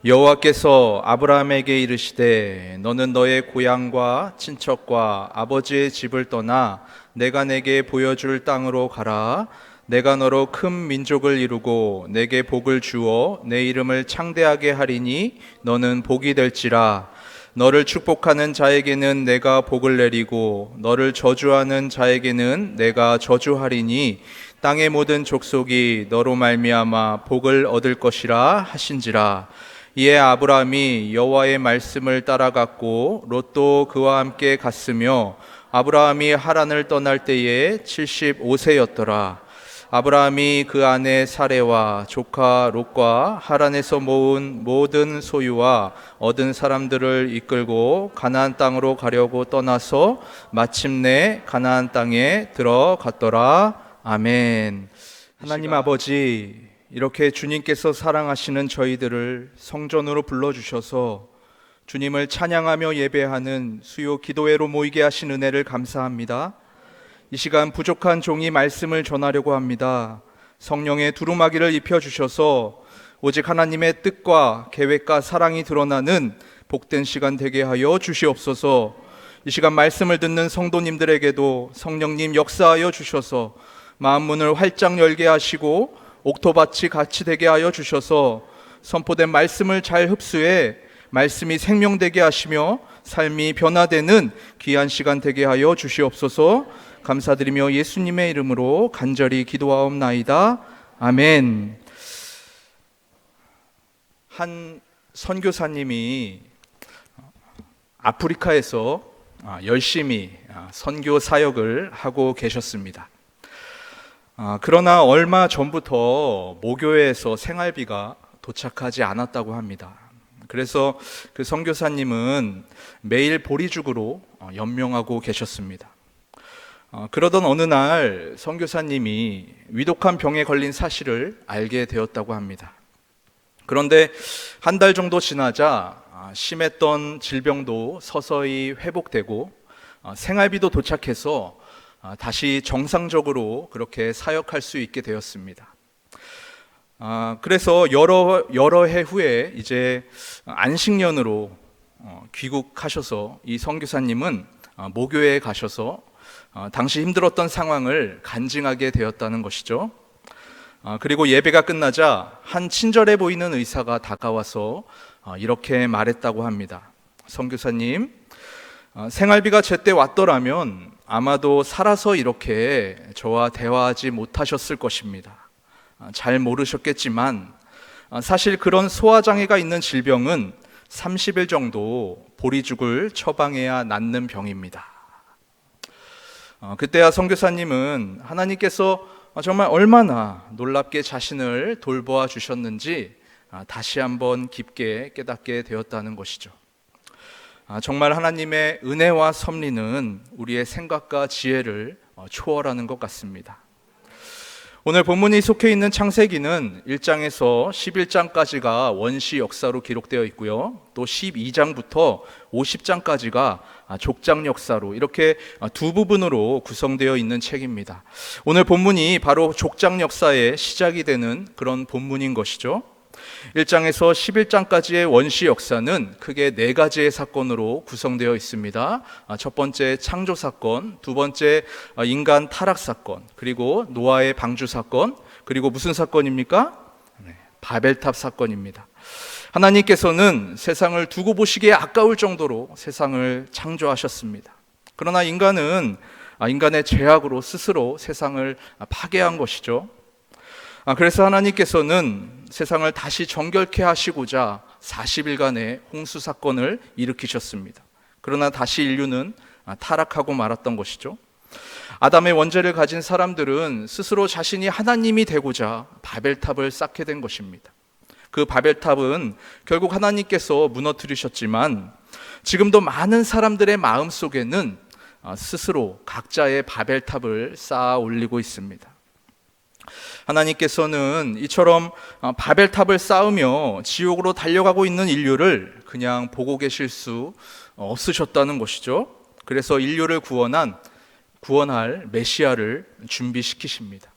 여호와께서 아브라함에게 이르시되 너는 너의 고향과 친척과 아버지의 집을 떠나 내가 내게 보여줄 땅으로 가라. 내가 너로 큰 민족을 이루고 내게 복을 주어 내 이름을 창대하게 하리니 너는 복이 될지라. 너를 축복하는 자에게는 내가 복을 내리고 너를 저주하는 자에게는 내가 저주하리니 땅의 모든 족속이 너로 말미암아 복을 얻을 것이라 하신지라. 이에 아브라함이 여호와의 말씀을 따라갔고 롯도 그와 함께 갔으며 아브라함이 하란을 떠날 때에 75세였더라. 아브라함이 그 아내 사레와 조카 롯과 하란에서 모은 모든 소유와 얻은 사람들을 이끌고 가나안 땅으로 가려고 떠나서 마침내 가나안 땅에 들어갔더라. 아멘. 하나님 아버지, 이렇게 주님께서 사랑하시는 저희들을 성전으로 불러주셔서 주님을 찬양하며 예배하는 수요 기도회로 모이게 하신 은혜를 감사합니다. 이 시간 부족한 종이 말씀을 전하려고 합니다. 성령의 두루마기를 입혀주셔서 오직 하나님의 뜻과 계획과 사랑이 드러나는 복된 시간 되게 하여 주시옵소서. 이 시간 말씀을 듣는 성도님들에게도 성령님 역사하여 주셔서 마음 문을 활짝 열게 하시고 옥토밭이 같이 되게 하여 주셔서 선포된 말씀을 잘 흡수해 말씀이 생명되게 하시며 삶이 변화되는 귀한 시간 되게 하여 주시옵소서. 감사드리며 예수님의 이름으로 간절히 기도하옵나이다. 아멘. 한 선교사님이 아프리카에서 열심히 선교 사역을 하고 계셨습니다. 그러나 얼마 전부터 모교회에서 생활비가 도착하지 않았다고 합니다. 그래서 그 선교사님은 매일 보리죽으로 연명하고 계셨습니다. 그러던 어느 날 선교사님이 위독한 병에 걸린 사실을 알게 되었다고 합니다. 그런데 한 달 정도 지나자 심했던 질병도 서서히 회복되고 생활비도 도착해서 다시 정상적으로 그렇게 사역할 수 있게 되었습니다. 그래서 여러 해 후에 이제 안식년으로 귀국하셔서 이 선교사님은 모교회에 가셔서 당시 힘들었던 상황을 간증하게 되었다는 것이죠. 그리고 예배가 끝나자 한 친절해 보이는 의사가 다가와서 이렇게 말했다고 합니다. 선교사님, 생활비가 제때 왔더라면 아마도 살아서 이렇게 저와 대화하지 못하셨을 것입니다. 잘 모르셨겠지만 사실 그런 소화장애가 있는 질병은 30일 정도 보리죽을 처방해야 낫는 병입니다. 그때야 선교사님은 하나님께서 정말 얼마나 놀랍게 자신을 돌보아 주셨는지 다시 한번 깊게 깨닫게 되었다는 것이죠. 정말 하나님의 은혜와 섭리는 우리의 생각과 지혜를 초월하는 것 같습니다. 오늘 본문이 속해 있는 창세기는 1장에서 11장까지가 원시 역사로 기록되어 있고요. 또 12장부터 50장까지가 족장 역사로 이렇게 두 부분으로 구성되어 있는 책입니다. 오늘 본문이 바로 족장 역사의 시작이 되는 그런 본문인 것이죠. 1장에서 11장까지의 원시 역사는 크게 네 가지의 사건으로 구성되어 있습니다. 첫 번째 창조 사건, 두 번째 인간 타락 사건, 그리고 노아의 방주 사건, 그리고 무슨 사건입니까? 바벨탑 사건입니다. 하나님께서는 세상을 두고 보시기에 아까울 정도로 세상을 창조하셨습니다. 그러나 인간은 인간의 죄악으로 스스로 세상을 파괴한 것이죠. 그래서 하나님께서는 세상을 다시 정결케 하시고자 40일간의 홍수 사건을 일으키셨습니다. 그러나 다시 인류는 타락하고 말았던 것이죠. 아담의 원죄를 가진 사람들은 스스로 자신이 하나님이 되고자 바벨탑을 쌓게 된 것입니다. 그 바벨탑은 결국 하나님께서 무너뜨리셨지만 지금도 많은 사람들의 마음 속에는 스스로 각자의 바벨탑을 쌓아 올리고 있습니다. 하나님께서는 이처럼 바벨탑을 쌓으며 지옥으로 달려가고 있는 인류를 그냥 보고 계실 수 없으셨다는 것이죠. 그래서 인류를 구원할 메시아를 준비시키십니다.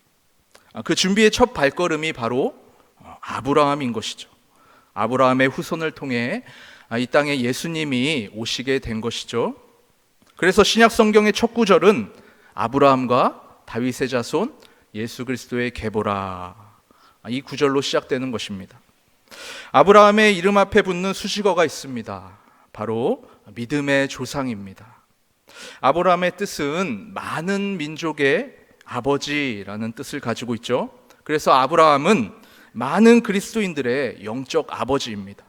그 준비의 첫 발걸음이 바로 아브라함인 것이죠. 아브라함의 후손을 통해 이 땅에 예수님이 오시게 된 것이죠. 그래서 신약 성경의 첫 구절은 아브라함과 다윗의 자손 예수 그리스도의 계보라, 이 구절로 시작되는 것입니다. 아브라함의 이름 앞에 붙는 수식어가 있습니다. 바로 믿음의 조상입니다. 아브라함의 뜻은 많은 민족의 아버지라는 뜻을 가지고 있죠. 그래서 아브라함은 많은 그리스도인들의 영적 아버지입니다.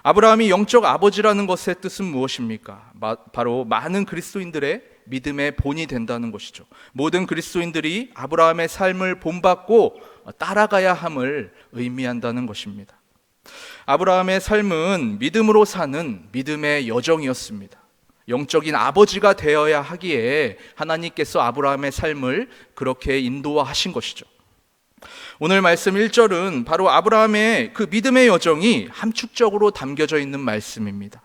아브라함이 영적 아버지라는 것의 뜻은 무엇입니까? 바로 많은 그리스도인들의 믿음의 본이 된다는 것이죠. 모든 그리스도인들이 아브라함의 삶을 본받고 따라가야 함을 의미한다는 것입니다. 아브라함의 삶은 믿음으로 사는 믿음의 여정이었습니다. 영적인 아버지가 되어야 하기에 하나님께서 아브라함의 삶을 그렇게 인도하신 것이죠. 오늘 말씀 1절은 바로 아브라함의 그 믿음의 여정이 함축적으로 담겨져 있는 말씀입니다.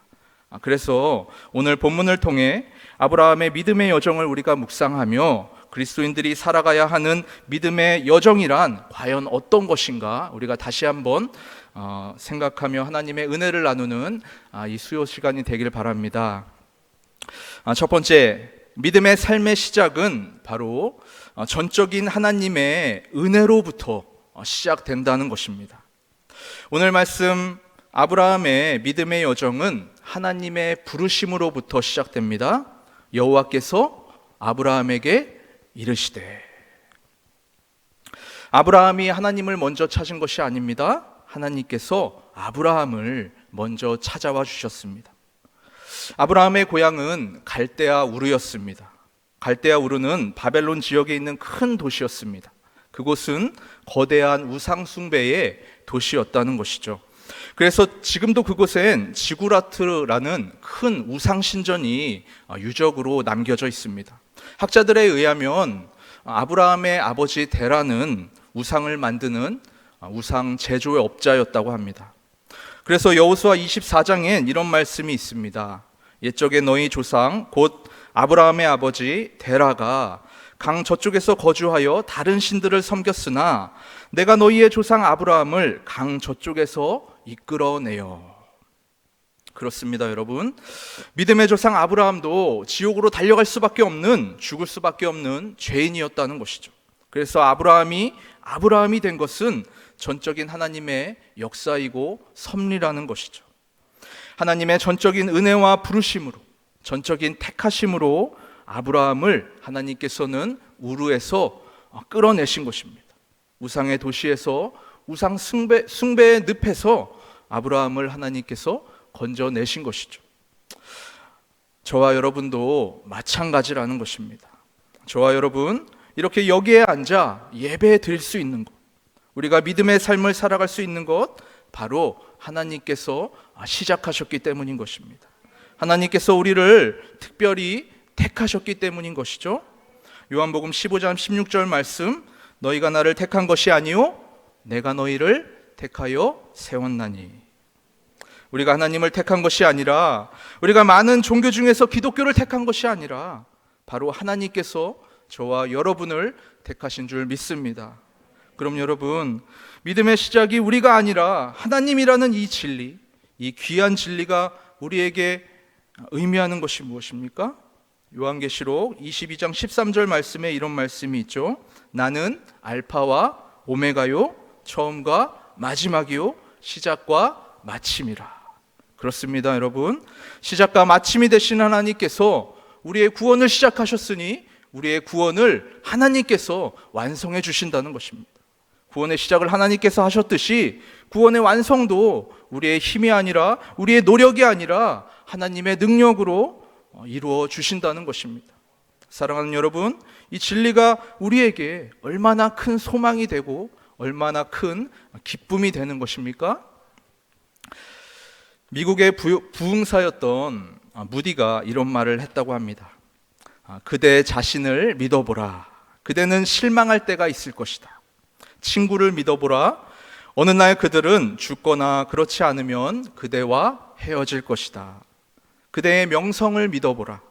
그래서 오늘 본문을 통해 아브라함의 믿음의 여정을 우리가 묵상하며 그리스도인들이 살아가야 하는 믿음의 여정이란 과연 어떤 것인가 우리가 다시 한번 생각하며 하나님의 은혜를 나누는 이 수요 시간이 되길 바랍니다. 첫 번째, 믿음의 삶의 시작은 바로 전적인 하나님의 은혜로부터 시작된다는 것입니다. 오늘 말씀 아브라함의 믿음의 여정은 하나님의 부르심으로부터 시작됩니다. 여호와께서 아브라함에게 이르시되, 아브라함이 하나님을 먼저 찾은 것이 아닙니다. 하나님께서 아브라함을 먼저 찾아와 주셨습니다. 아브라함의 고향은 갈대아 우르였습니다. 갈대아 우르는 바벨론 지역에 있는 큰 도시였습니다. 그곳은 거대한 우상 숭배의 도시였다는 것이죠. 그래서 지금도 그곳엔 지구라트라는 큰 우상 신전이 유적으로 남겨져 있습니다. 학자들에 의하면 아브라함의 아버지 데라는 우상을 만드는 우상 제조의 업자였다고 합니다. 그래서 여호수아 24장엔 이런 말씀이 있습니다. 옛적에 너희 조상 곧 아브라함의 아버지 데라가 강 저쪽에서 거주하여 다른 신들을 섬겼으나 내가 너희의 조상 아브라함을 강 저쪽에서 이끌어내어. 그렇습니다, 여러분. 믿음의 조상 아브라함도 지옥으로 달려갈 수밖에 없는, 죽을 수밖에 없는 죄인이었다는 것이죠. 그래서 아브라함이 된 것은 전적인 하나님의 역사이고 섭리라는 것이죠. 하나님의 전적인 은혜와 부르심으로, 전적인 택하심으로 아브라함을 하나님께서는 우르에서 끌어내신 것입니다. 우상의 도시에서, 우상 숭배의 늪에서 아브라함을 하나님께서 건져내신 것이죠. 저와 여러분도 마찬가지라는 것입니다. 저와 여러분, 이렇게 여기에 앉아 예배 드릴 수 있는 것, 우리가 믿음의 삶을 살아갈 수 있는 것, 바로 하나님께서 시작하셨기 때문인 것입니다. 하나님께서 우리를 특별히 택하셨기 때문인 것이죠. 요한복음 15장 16절 말씀, 너희가 나를 택한 것이 아니요 내가 너희를 택하여 세웠나니. 우리가 하나님을 택한 것이 아니라, 우리가 많은 종교 중에서 기독교를 택한 것이 아니라 바로 하나님께서 저와 여러분을 택하신 줄 믿습니다. 그럼 여러분, 믿음의 시작이 우리가 아니라 하나님이라는 이 진리, 이 귀한 진리가 우리에게 의미하는 것이 무엇입니까? 요한계시록 22장 13절 말씀에 이런 말씀이 있죠. 나는 알파와 오메가요, 처음과 마지막이요, 시작과 마침이라. 그렇습니다, 여러분. 시작과 마침이 되신 하나님께서 우리의 구원을 시작하셨으니 우리의 구원을 하나님께서 완성해 주신다는 것입니다. 구원의 시작을 하나님께서 하셨듯이 구원의 완성도 우리의 힘이 아니라, 우리의 노력이 아니라 하나님의 능력으로 이루어 주신다는 것입니다. 사랑하는 여러분, 이 진리가 우리에게 얼마나 큰 소망이 되고 얼마나 큰 기쁨이 되는 것입니까? 미국의 부흥사였던 무디가 이런 말을 했다고 합니다. 그대 자신을 믿어보라. 그대는 실망할 때가 있을 것이다. 친구를 믿어보라. 어느 날 그들은 죽거나 그렇지 않으면 그대와 헤어질 것이다. 그대의 명성을 믿어보라.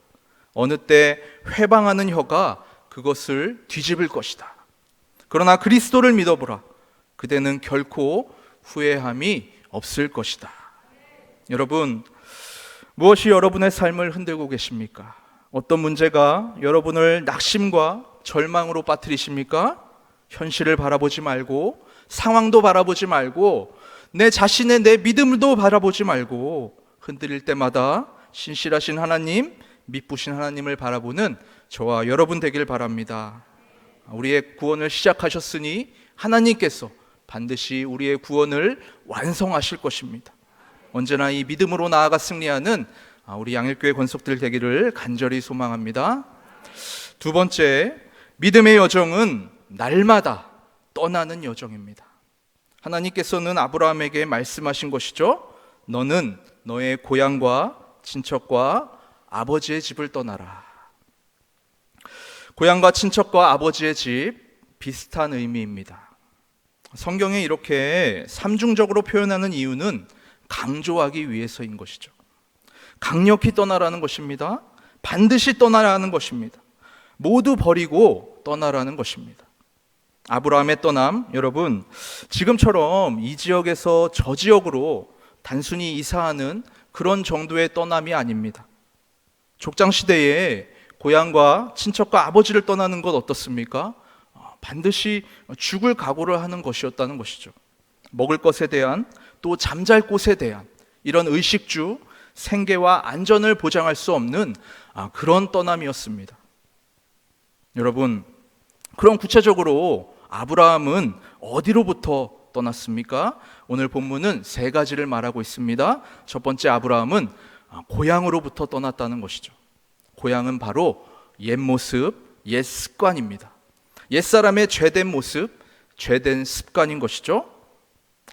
어느 때 회방하는 혀가 그것을 뒤집을 것이다. 그러나 그리스도를 믿어보라. 그대는 결코 후회함이 없을 것이다. 여러분, 무엇이 여러분의 삶을 흔들고 계십니까? 어떤 문제가 여러분을 낙심과 절망으로 빠뜨리십니까? 현실을 바라보지 말고, 상황도 바라보지 말고, 내 자신의 내 믿음도 바라보지 말고, 흔들릴 때마다 신실하신 하나님, 미쁘신 하나님을 바라보는 저와 여러분 되길 바랍니다. 우리의 구원을 시작하셨으니 하나님께서 반드시 우리의 구원을 완성하실 것입니다. 언제나 이 믿음으로 나아가 승리하는 우리 양일교회 권속들 되기를 간절히 소망합니다. 두 번째, 믿음의 여정은 날마다 떠나는 여정입니다. 하나님께서는 아브라함에게 말씀하신 것이죠. 너는 너의 고향과 친척과 아버지의 집을 떠나라. 고향과 친척과 아버지의 집, 비슷한 의미입니다. 성경에 이렇게 삼중적으로 표현하는 이유는 강조하기 위해서인 것이죠. 강력히 떠나라는 것입니다. 반드시 떠나라는 것입니다. 모두 버리고 떠나라는 것입니다. 아브라함의 떠남, 여러분, 지금처럼 이 지역에서 저 지역으로 단순히 이사하는 그런 정도의 떠남이 아닙니다. 족장시대에 고향과 친척과 아버지를 떠나는 것 어떻습니까? 반드시 죽을 각오를 하는 것이었다는 것이죠. 먹을 것에 대한, 또 잠잘 곳에 대한 이런 의식주, 생계와 안전을 보장할 수 없는 그런 떠남이었습니다. 여러분, 그럼 구체적으로 아브라함은 어디로부터 떠났습니까? 오늘 본문은 세 가지를 말하고 있습니다. 첫 번째, 아브라함은 고향으로부터 떠났다는 것이죠. 고향은 바로 옛 모습, 옛 습관입니다. 옛사람의 죄된 모습, 죄된 습관인 것이죠.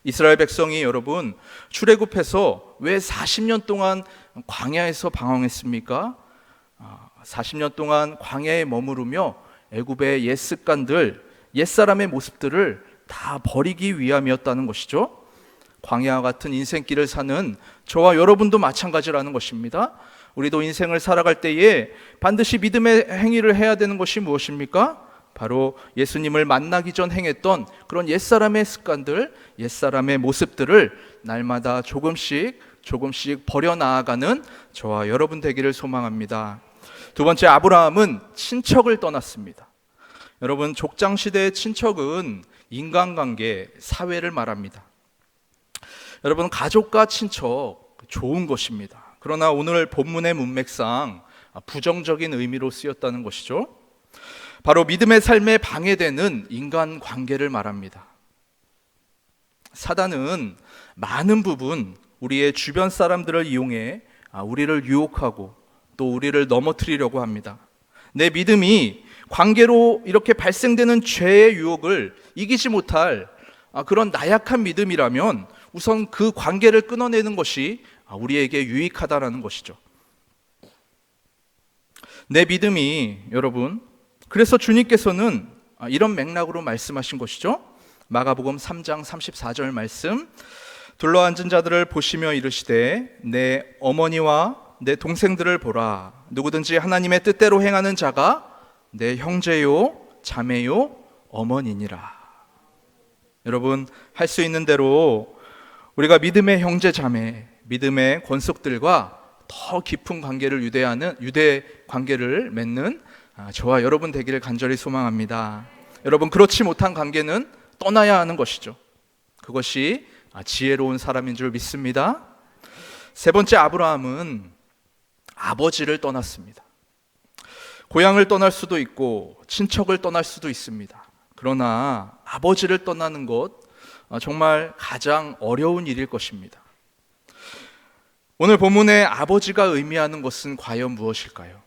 이스라엘 백성이 여러분 출애굽해서 왜 40년 동안 광야에서 방황했습니까? 40년 동안 광야에 머무르며 애굽의 옛 습관들, 옛사람의 모습들을 다 버리기 위함이었다는 것이죠. 광야와 같은 인생길을 사는 저와 여러분도 마찬가지라는 것입니다. 우리도 인생을 살아갈 때에 반드시 믿음의 행위를 해야 되는 것이 무엇입니까? 바로 예수님을 만나기 전 행했던 그런 옛사람의 습관들, 옛사람의 모습들을 날마다 조금씩 버려나아가는 저와 여러분 되기를 소망합니다. 두 번째, 아브라함은 친척을 떠났습니다. 여러분, 족장시대의 친척은 인간관계, 사회를 말합니다. 여러분, 가족과 친척 좋은 것입니다. 그러나 오늘 본문의 문맥상 부정적인 의미로 쓰였다는 것이죠. 바로 믿음의 삶에 방해되는 인간관계를 말합니다. 사단은 많은 부분 우리의 주변 사람들을 이용해 우리를 유혹하고 또 우리를 넘어뜨리려고 합니다. 내 믿음이 관계로 이렇게 발생되는 죄의 유혹을 이기지 못할 그런 나약한 믿음이라면 우선 그 관계를 끊어내는 것이 우리에게 유익하다라는 것이죠. 내 믿음이, 여러분, 그래서 주님께서는 이런 맥락으로 말씀하신 것이죠. 마가복음 3장 34절 말씀, 둘러앉은 자들을 보시며 이르시되 내 어머니와 내 동생들을 보라. 누구든지 하나님의 뜻대로 행하는 자가 내 형제요 자매요 어머니니라. 여러분, 할 수 있는 대로 우리가 믿음의 형제 자매, 믿음의 권속들과 더 깊은 관계를 유대 관계를 맺는 저와 여러분 되기를 간절히 소망합니다. 여러분, 그렇지 못한 관계는 떠나야 하는 것이죠. 그것이 지혜로운 사람인 줄 믿습니다. 세 번째, 아브라함은 아버지를 떠났습니다. 고향을 떠날 수도 있고 친척을 떠날 수도 있습니다. 그러나 아버지를 떠나는 것 정말 가장 어려운 일일 것입니다. 오늘 본문의 아버지가 의미하는 것은 과연 무엇일까요?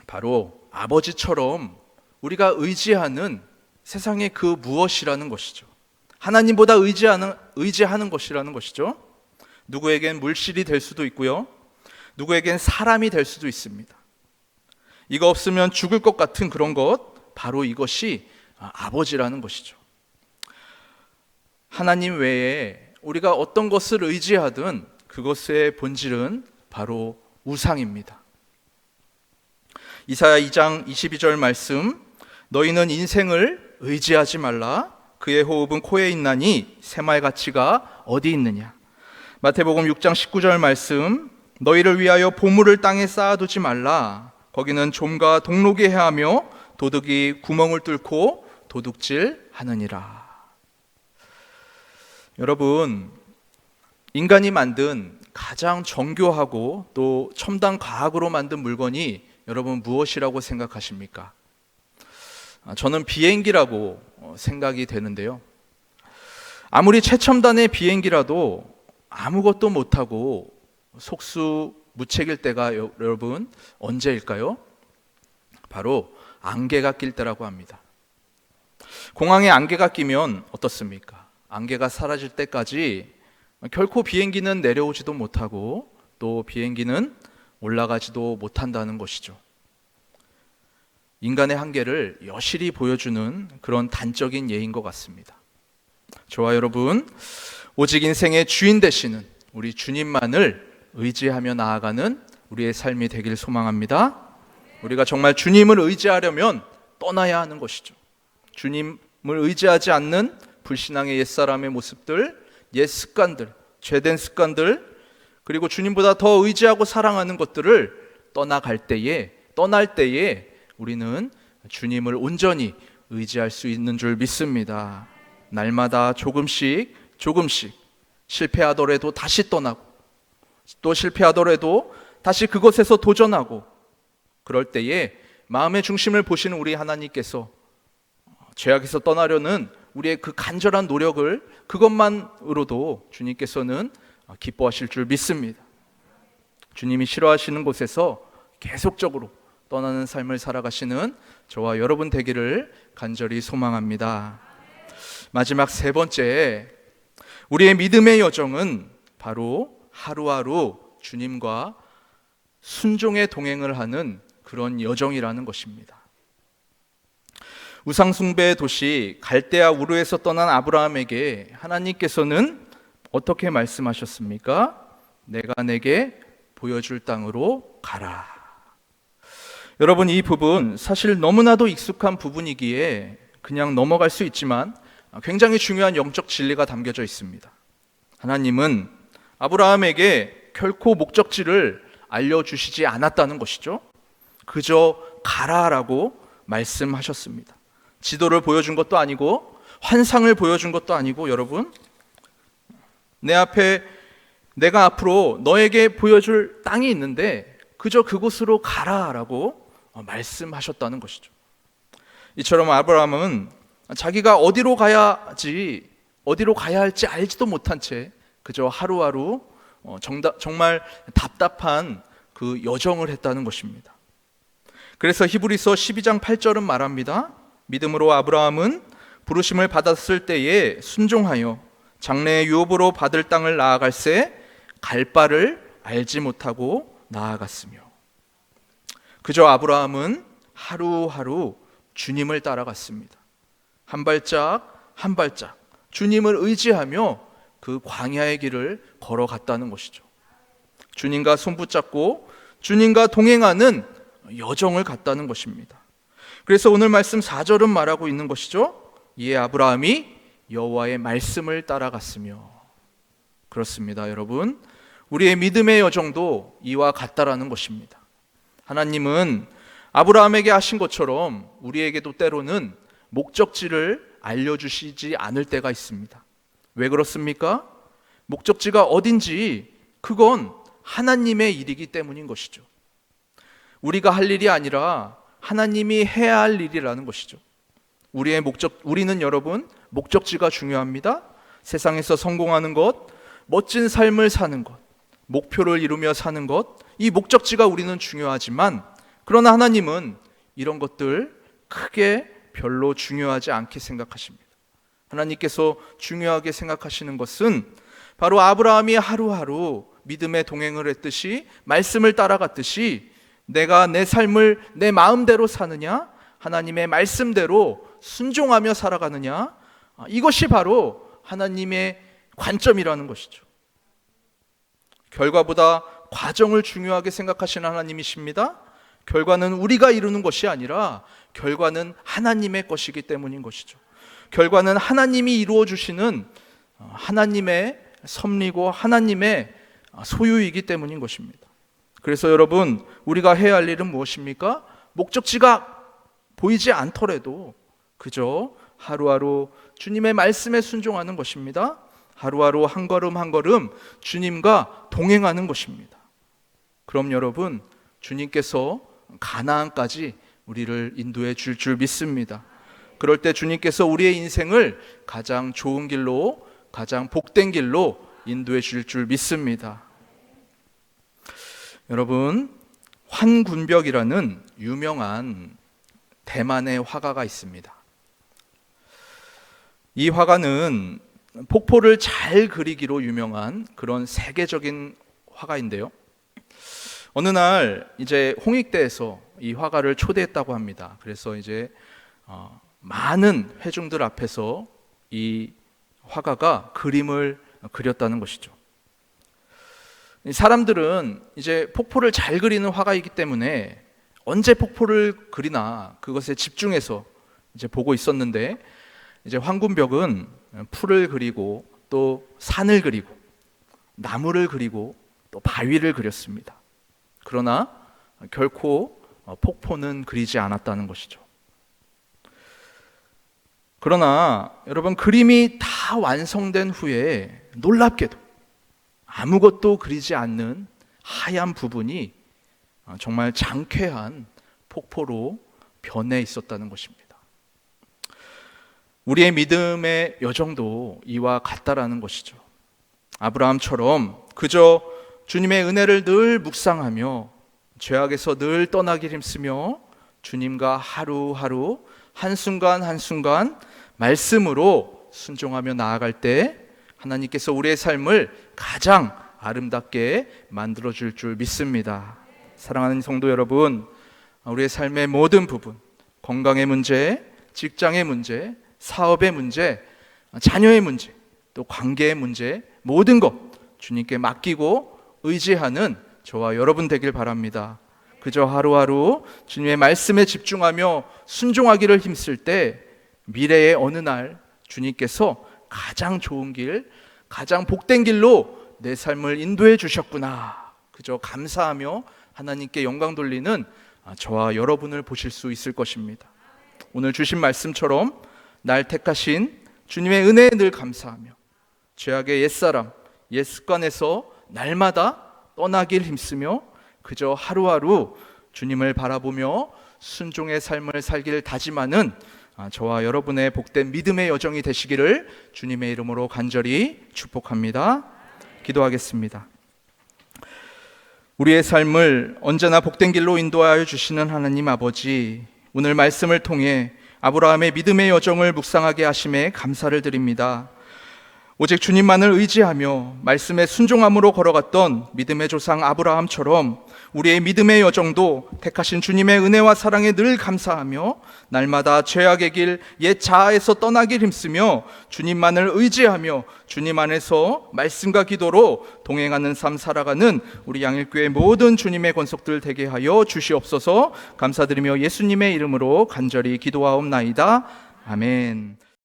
바로 아버지처럼 우리가 의지하는 세상의 그 무엇이라는 것이죠. 하나님보다 의지하는 것이라는 것이죠. 누구에겐 물질이 될 수도 있고요, 누구에겐 사람이 될 수도 있습니다. 이거 없으면 죽을 것 같은 그런 것, 바로 이것이 아버지라는 것이죠. 하나님 외에 우리가 어떤 것을 의지하든 그것의 본질은 바로 우상입니다. 이사야 2장 22절 말씀, 너희는 인생을 의지하지 말라. 그의 호흡은 코에 있나니 새말가치가 어디 있느냐. 마태복음 6장 19절 말씀, 너희를 위하여 보물을 땅에 쌓아두지 말라. 거기는 좀과 동록이 해하며 도둑이 구멍을 뚫고 도둑질하느니라. 여러분, 인간이 만든 가장 정교하고 또 첨단 과학으로 만든 물건이 여러분 무엇이라고 생각하십니까? 저는 비행기라고 생각이 되는데요. 아무리 최첨단의 비행기라도 아무것도 못하고 속수무책일 때가 여러분 언제일까요? 바로 안개가 낄 때라고 합니다. 공항에 안개가 끼면 어떻습니까? 안개가 사라질 때까지 결코 비행기는 내려오지도 못하고 또 비행기는 올라가지도 못한다는 것이죠. 인간의 한계를 여실히 보여주는 그런 단적인 예인 것 같습니다. 저와 여러분, 오직 인생의 주인 되시는 우리 주님만을 의지하며 나아가는 우리의 삶이 되길 소망합니다. 우리가 정말 주님을 의지하려면 떠나야 하는 것이죠. 주님을 의지하지 않는 불신앙의 옛사람의 모습들, 옛 습관들, 죄된 습관들, 그리고 주님보다 더 의지하고 사랑하는 것들을 떠날 때에 우리는 주님을 온전히 의지할 수 있는 줄 믿습니다. 날마다 조금씩 실패하더라도 다시 떠나고 또 실패하더라도 다시 그것에서 도전하고, 그럴 때에 마음의 중심을 보시는 우리 하나님께서 죄악에서 떠나려는 우리의 그 간절한 노력을 그것만으로도 주님께서는 기뻐하실 줄 믿습니다. 주님이 싫어하시는 곳에서 계속적으로 떠나는 삶을 살아가시는 저와 여러분 되기를 간절히 소망합니다. 마지막 세 번째, 우리의 믿음의 여정은 바로 하루하루 주님과 순종의 동행을 하는 그런 여정이라는 것입니다. 우상숭배의 도시 갈대아 우르에서 떠난 아브라함에게 하나님께서는 어떻게 말씀하셨습니까? 내가 내게 보여줄 땅으로 가라. 여러분, 이 부분 사실 너무나도 익숙한 부분이기에 그냥 넘어갈 수 있지만 굉장히 중요한 영적 진리가 담겨져 있습니다. 하나님은 아브라함에게 결코 목적지를 알려주시지 않았다는 것이죠. 그저 가라라고 말씀하셨습니다. 지도를 보여준 것도 아니고 환상을 보여준 것도 아니고, 여러분, 내가 앞으로 너에게 보여줄 땅이 있는데 그저 그곳으로 가라라고 말씀하셨다는 것이죠. 이처럼 아브라함은 자기가 어디로 가야 할지 알지도 못한 채 그저 하루하루 정말 답답한 그 여정을 했다는 것입니다. 그래서 히브리서 12장 8절은 말합니다. 믿음으로 아브라함은 부르심을 받았을 때에 순종하여 장래의 유업으로 받을 땅을 나아갈새 갈 바를 알지 못하고 나아갔으며. 그저 아브라함은 하루하루 주님을 따라갔습니다. 한 발짝 한 발짝 주님을 의지하며 그 광야의 길을 걸어갔다는 것이죠. 주님과 손붙잡고 주님과 동행하는 여정을 갔다는 것입니다. 그래서 오늘 말씀 4절은 말하고 있는 것이죠. 이에 아브라함이 여호와의 말씀을 따라갔으며. 그렇습니다, 여러분. 우리의 믿음의 여정도 이와 같다라는 것입니다. 하나님은 아브라함에게 하신 것처럼 우리에게도 때로는 목적지를 알려주시지 않을 때가 있습니다. 왜 그렇습니까? 목적지가 어딘지 그건 하나님의 일이기 때문인 것이죠. 우리가 할 일이 아니라 하나님이 해야 할 일이라는 것이죠. 우리는 여러분, 목적지가 중요합니다. 세상에서 성공하는 것, 멋진 삶을 사는 것, 목표를 이루며 사는 것, 이 목적지가 우리는 중요하지만, 그러나 하나님은 이런 것들 크게 별로 중요하지 않게 생각하십니다. 하나님께서 중요하게 생각하시는 것은 바로 아브라함이 하루하루 믿음의 동행을 했듯이, 말씀을 따라갔듯이 내가 내 삶을 내 마음대로 사느냐, 하나님의 말씀대로 순종하며 살아가느냐, 이것이 바로 하나님의 관점이라는 것이죠. 결과보다 과정을 중요하게 생각하시는 하나님이십니다. 결과는 우리가 이루는 것이 아니라 결과는 하나님의 것이기 때문인 것이죠. 결과는 하나님이 이루어 주시는 하나님의 섭리고 하나님의 소유이기 때문인 것입니다. 그래서 여러분, 우리가 해야 할 일은 무엇입니까? 목적지가 보이지 않더라도 그저 하루하루 주님의 말씀에 순종하는 것입니다. 하루하루 한 걸음 한 걸음 주님과 동행하는 것입니다. 그럼 여러분, 주님께서 가나안까지 우리를 인도해 줄 줄 믿습니다. 그럴 때 주님께서 우리의 인생을 가장 좋은 길로, 가장 복된 길로 인도해 줄 줄 믿습니다. 여러분, 환군벽이라는 유명한 대만의 화가가 있습니다. 이 화가는 폭포를 잘 그리기로 유명한 그런 세계적인 화가인데요. 어느 날 이제 홍익대에서 이 화가를 초대했다고 합니다. 그래서 이제 많은 회중들 앞에서 이 화가가 그림을 그렸다는 것이죠. 사람들은 이제 폭포를 잘 그리는 화가이기 때문에 언제 폭포를 그리나 그것에 집중해서 이제 보고 있었는데, 이제 황군벽은 풀을 그리고 또 산을 그리고 나무를 그리고 또 바위를 그렸습니다. 그러나 결코 폭포는 그리지 않았다는 것이죠. 그러나 여러분, 그림이 다 완성된 후에 놀랍게도 아무것도 그리지 않는 하얀 부분이 정말 장쾌한 폭포로 변해 있었다는 것입니다. 우리의 믿음의 여정도 이와 같다라는 것이죠. 아브라함처럼 그저 주님의 은혜를 늘 묵상하며 죄악에서 늘 떠나길 힘쓰며 주님과 하루하루 한순간 한순간 말씀으로 순종하며 나아갈 때 하나님께서 우리의 삶을 가장 아름답게 만들어줄 줄 믿습니다. 사랑하는 성도 여러분, 우리의 삶의 모든 부분, 건강의 문제, 직장의 문제, 사업의 문제, 자녀의 문제, 또 관계의 문제, 모든 것 주님께 맡기고 의지하는 저와 여러분 되길 바랍니다. 그저 하루하루 주님의 말씀에 집중하며 순종하기를 힘쓸 때 미래의 어느 날 주님께서 가장 좋은 길, 가장 복된 길로 내 삶을 인도해 주셨구나, 그저 감사하며 하나님께 영광 돌리는 저와 여러분을 보실 수 있을 것입니다. 오늘 주신 말씀처럼 날 택하신 주님의 은혜에 늘 감사하며 죄악의 옛사람, 옛 습관에서 날마다 떠나길 힘쓰며 그저 하루하루 주님을 바라보며 순종의 삶을 살기를 다짐하는 저와 여러분의 복된 믿음의 여정이 되시기를 주님의 이름으로 간절히 축복합니다. 기도하겠습니다. 우리의 삶을 언제나 복된 길로 인도하여 주시는 하나님 아버지, 오늘 말씀을 통해 아브라함의 믿음의 여정을 묵상하게 하심에 감사를 드립니다. 오직 주님만을 의지하며 말씀에 순종함으로 걸어갔던 믿음의 조상 아브라함처럼 우리의 믿음의 여정도 택하신 주님의 은혜와 사랑에 늘 감사하며 날마다 죄악의 길, 옛 자아에서 떠나길 힘쓰며 주님만을 의지하며 주님 안에서 말씀과 기도로 동행하는 삶 살아가는 우리 양일교회 모든 주님의 권속들 되게 하여 주시옵소서. 감사드리며 예수님의 이름으로 간절히 기도하옵나이다. 아멘.